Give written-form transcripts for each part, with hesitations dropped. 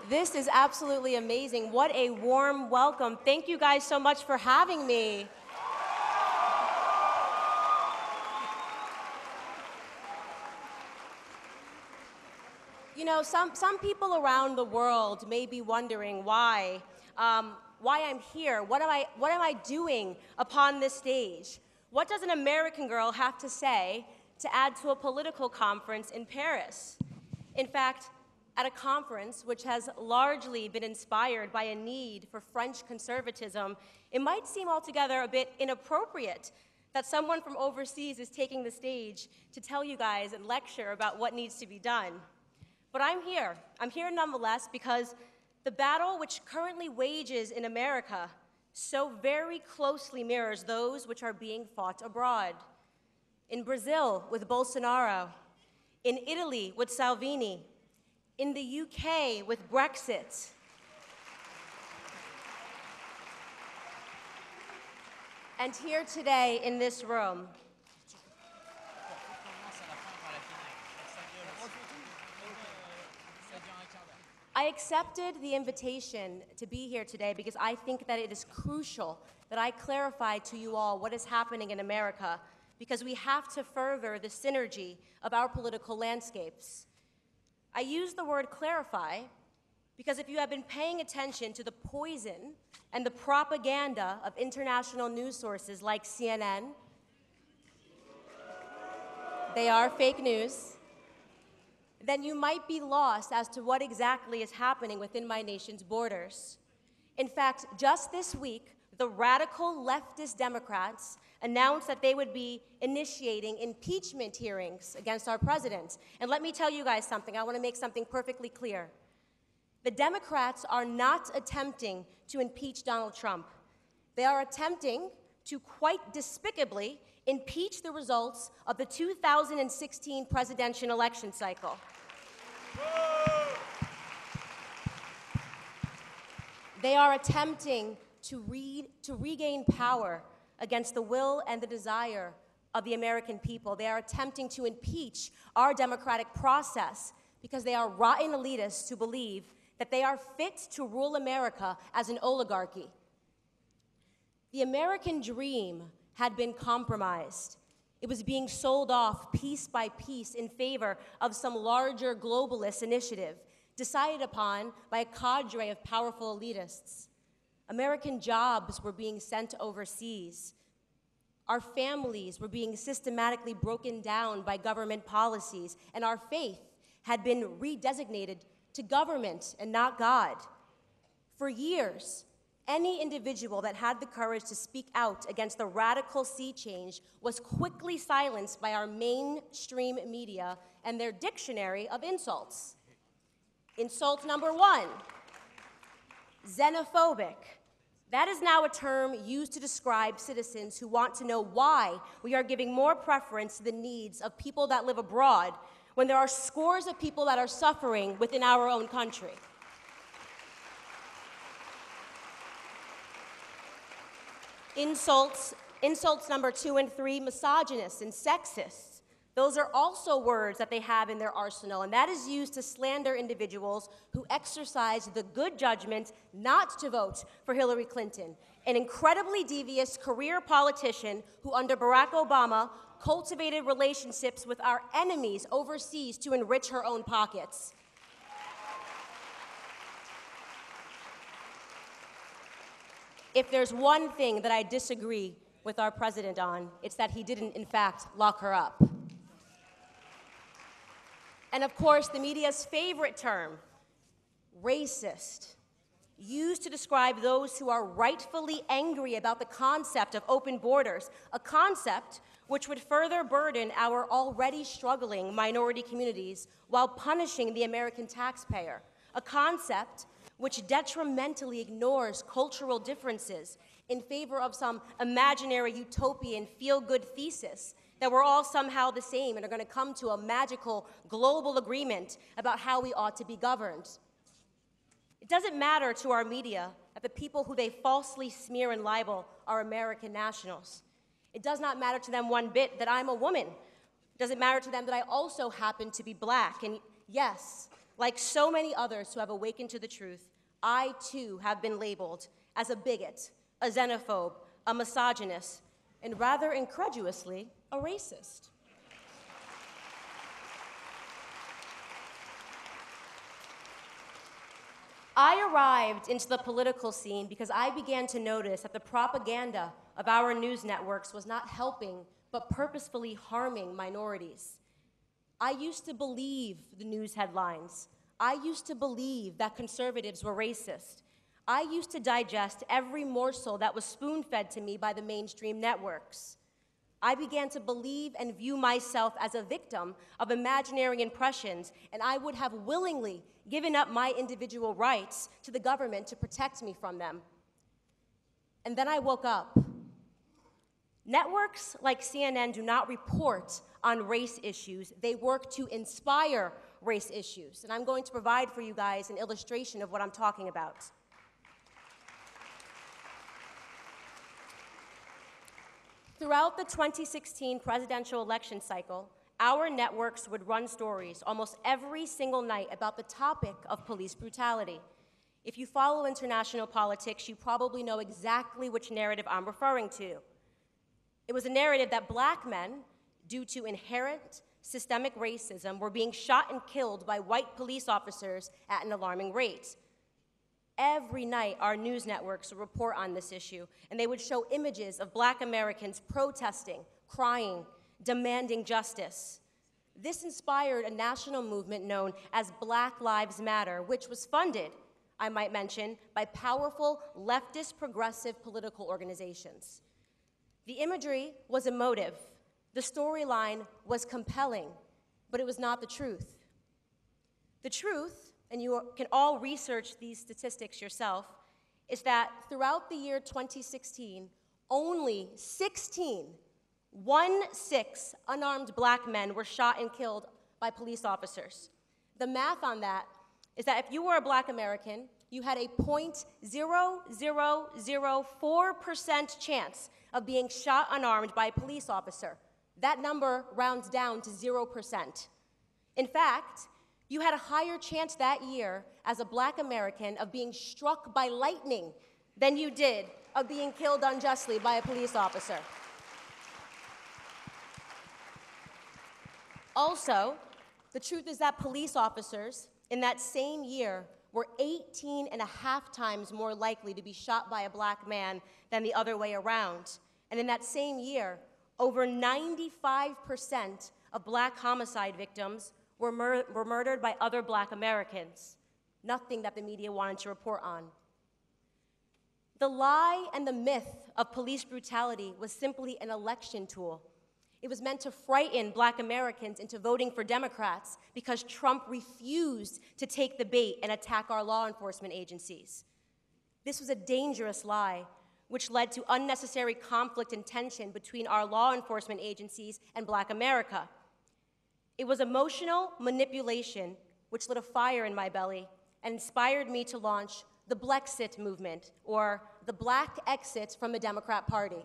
This is absolutely amazing. What a warm welcome. Thank you guys so much for having me. You know, some people around the world may be wondering why I'm here. What am I doing upon this stage? What does an American girl have to say to add to a political conference in Paris? In fact, at a conference which has largely been inspired by a need for French conservatism, it might seem altogether a bit inappropriate that someone from overseas is taking the stage to tell you guys and lecture about what needs to be done. But I'm here. I'm here nonetheless because the battle which currently wages in America so very closely mirrors those which are being fought abroad. In Brazil with Bolsonaro, in Italy with Salvini, in the UK with Brexit, and here today in this room. I accepted the invitation to be here today because I think that it is crucial that I clarify to you all what is happening in America, because we have to further the synergy of our political landscapes. I use the word clarify because if you have been paying attention to the poison and the propaganda of international news sources like CNN, they are fake news, then you might be lost as to what exactly is happening within my nation's borders. In fact, just this week, the radical leftist Democrats announced that they would be initiating impeachment hearings against our president. And let me tell you guys something. I want to make something perfectly clear. The Democrats are not attempting to impeach Donald Trump. They are attempting to quite despicably impeach the results of the 2016 presidential election cycle. They are attempting to regain power against the will and the desire of the American people. They are attempting to impeach our democratic process because they are rotten elitists who believe that they are fit to rule America as an oligarchy. The American dream had been compromised. It was being sold off piece by piece in favor of some larger globalist initiative decided upon by a cadre of powerful elitists. American jobs were being sent overseas. Our families were being systematically broken down by government policies, and our faith had been redesignated to government and not God. For years, any individual that had the courage to speak out against the radical sea change was quickly silenced by our mainstream media and their dictionary of insults. Insult number one, xenophobic. That is now a term used to describe citizens who want to know why we are giving more preference to the needs of people that live abroad when there are scores of people that are suffering within our own country. Insults number 2 and 3, misogynist and sexist. Those are also words that they have in their arsenal, and that is used to slander individuals who exercise the good judgment not to vote for Hillary Clinton, an incredibly devious career politician who, under Barack Obama, cultivated relationships with our enemies overseas to enrich her own pockets. If there's one thing that I disagree with our president on, it's that he didn't, in fact, lock her up. And of course, the media's favorite term, racist, used to describe those who are rightfully angry about the concept of open borders, a concept which would further burden our already struggling minority communities while punishing the American taxpayer, a concept which detrimentally ignores cultural differences in favor of some imaginary utopian feel-good thesis that we're all somehow the same and are going to come to a magical global agreement about how we ought to be governed. It doesn't matter to our media that the people who they falsely smear and libel are American nationals. It does not matter to them one bit that I'm a woman. It doesn't matter to them that I also happen to be black. And yes, Like so many others who have awakened to the truth, I too have been labeled as a bigot, a xenophobe, a misogynist, and rather incredulously, a racist. I arrived into the political scene because I began to notice that the propaganda of our news networks was not helping, but purposefully harming minorities. I used to believe the news headlines. I used to believe that conservatives were racist. I used to digest every morsel that was spoon-fed to me by the mainstream networks. I began to believe and view myself as a victim of imaginary impressions, and I would have willingly given up my individual rights to the government to protect me from them. And then I woke up. Networks like CNN do not report on race issues. They work to inspire race issues. And I'm going to provide for you guys an illustration of what I'm talking about. Throughout the 2016 presidential election cycle, our networks would run stories almost every single night about the topic of police brutality. If you follow international politics, you probably know exactly which narrative I'm referring to. It was a narrative that black men, due to inherent systemic racism, were being shot and killed by white police officers at an alarming rate. Every night, our news networks would report on this issue, and they would show images of black Americans protesting, crying, demanding justice. This inspired a national movement known as Black Lives Matter, which was funded, I might mention, by powerful leftist progressive political organizations. The imagery was emotive, the storyline was compelling, but it was not the truth. The truth, and you can all research these statistics yourself, is that throughout the year 2016, only 16 unarmed black men were shot and killed by police officers. The math on that is that if you were a black American, you had a 0.0004% chance of being shot unarmed by a police officer. That number rounds down to 0%. In fact, you had a higher chance that year as a black American of being struck by lightning than you did of being killed unjustly by a police officer. Also, the truth is that police officers in that same year were 18.5 times more likely to be shot by a black man than the other way around. And in that same year, over 95% of black homicide victims were murdered by other black Americans, nothing that the media wanted to report on. The lie and the myth of police brutality was simply an election tool. It was meant to frighten black Americans into voting for Democrats because Trump refused to take the bait and attack our law enforcement agencies. This was a dangerous lie, which led to unnecessary conflict and tension between our law enforcement agencies and black America. It was emotional manipulation which lit a fire in my belly and inspired me to launch the Blexit movement, or the Black Exit from the Democrat Party.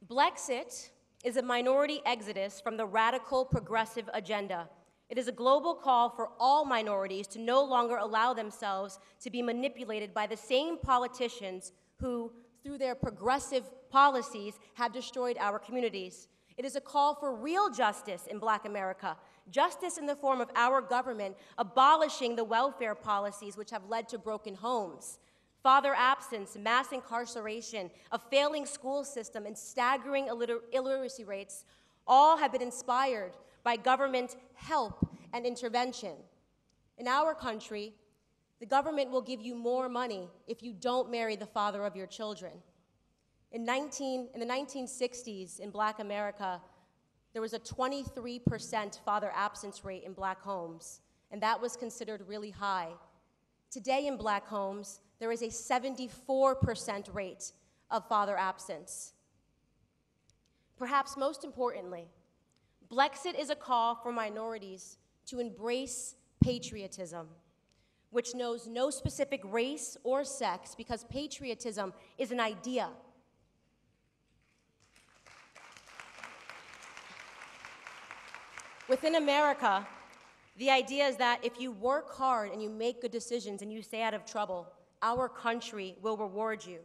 Blexit is a minority exodus from the radical progressive agenda. It is a global call for all minorities to no longer allow themselves to be manipulated by the same politicians who, through their progressive policies, have destroyed our communities. It is a call for real justice in Black America, justice in the form of our government abolishing the welfare policies which have led to broken homes. Father absence, mass incarceration, a failing school system, and staggering illiteracy rates all have been inspired by government help and intervention. In our country, the government will give you more money if you don't marry the father of your children. In the 1960s in Black America, there was a 23% father absence rate in Black homes, and that was considered really high. Today in Black homes, there is a 74% rate of father absence. Perhaps most importantly, Blexit is a call for minorities to embrace patriotism, which knows no specific race or sex because patriotism is an idea. Within America, the idea is that if you work hard and you make good decisions and you stay out of trouble, our country will reward you.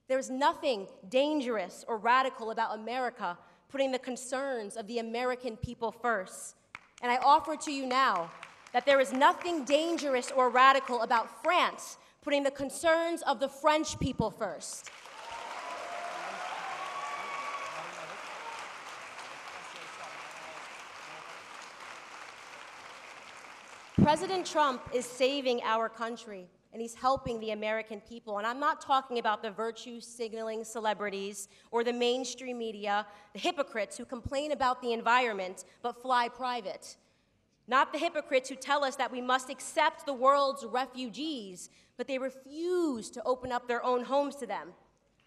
There's nothing dangerous or radical about America putting the concerns of the American people first. And I offer to you now that there is nothing dangerous or radical about France putting the concerns of the French people first. President Trump is saving our country, and he's helping the American people. And I'm not talking about the virtue-signaling celebrities or the mainstream media, the hypocrites who complain about the environment but fly private. Not the hypocrites who tell us that we must accept the world's refugees, but they refuse to open up their own homes to them.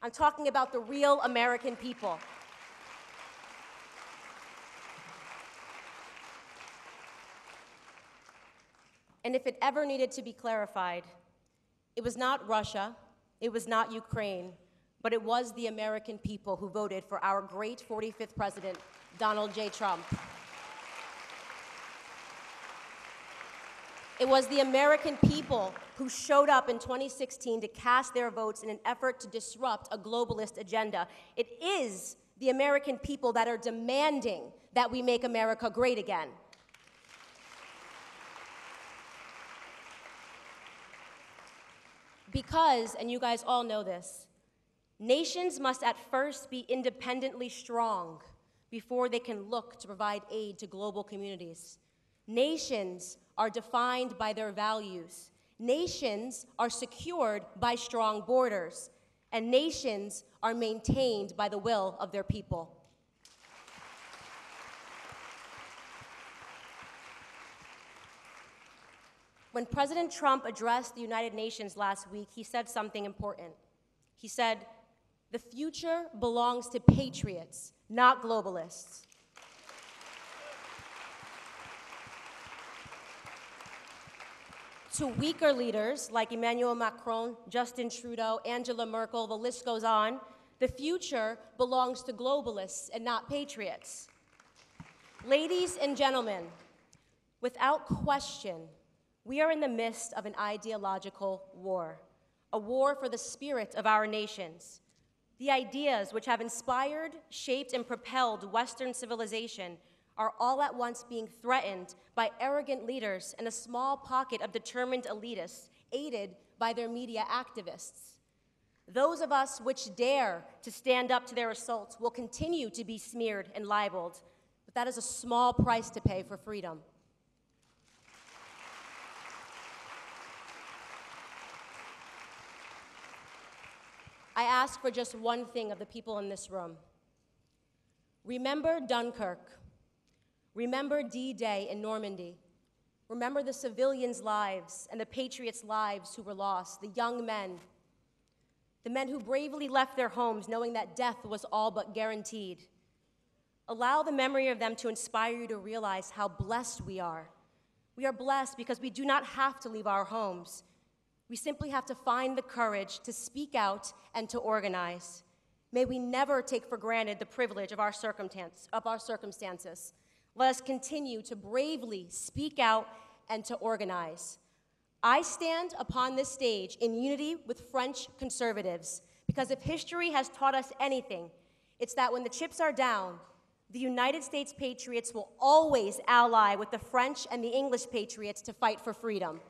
I'm talking about the real American people. And if it ever needed to be clarified, it was not Russia, it was not Ukraine, but it was the American people who voted for our great 45th president, Donald J. Trump. It was the American people who showed up in 2016 to cast their votes in an effort to disrupt a globalist agenda. It is the American people that are demanding that we make America great again. Because, and you guys all know this, nations must at first be independently strong before they can look to provide aid to global communities. Nations are defined by their values. Nations are secured by strong borders. And nations are maintained by the will of their people. When President Trump addressed the United Nations last week, he said something important. He said, "The future belongs to patriots, not globalists." To weaker leaders like Emmanuel Macron, Justin Trudeau, Angela Merkel, the list goes on, the future belongs to globalists and not patriots. Ladies and gentlemen, without question, we are in the midst of an ideological war, a war for the spirit of our nations. The ideas which have inspired, shaped, and propelled Western civilization are all at once being threatened by arrogant leaders and a small pocket of determined elitists, aided by their media activists. Those of us which dare to stand up to their assaults will continue to be smeared and libeled, but that is a small price to pay for freedom. I ask for just one thing of the people in this room. Remember Dunkirk. Remember D-Day in Normandy. Remember the civilians' lives and the patriots' lives who were lost, the young men, the men who bravely left their homes knowing that death was all but guaranteed. Allow the memory of them to inspire you to realize how blessed we are. We are blessed because we do not have to leave our homes. We simply have to find the courage to speak out and to organize. May we never take for granted the privilege of our circumstances. Let us continue to bravely speak out and to organize. I stand upon this stage in unity with French conservatives, because if history has taught us anything, it's that when the chips are down, the United States patriots will always ally with the French and the English patriots to fight for freedom.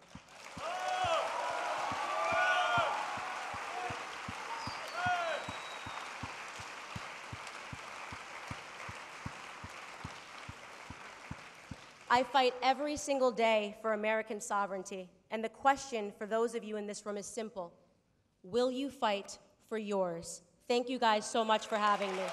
I fight every single day for American sovereignty, and the question for those of you in this room is simple. Will you fight for yours? Thank you guys so much for having me.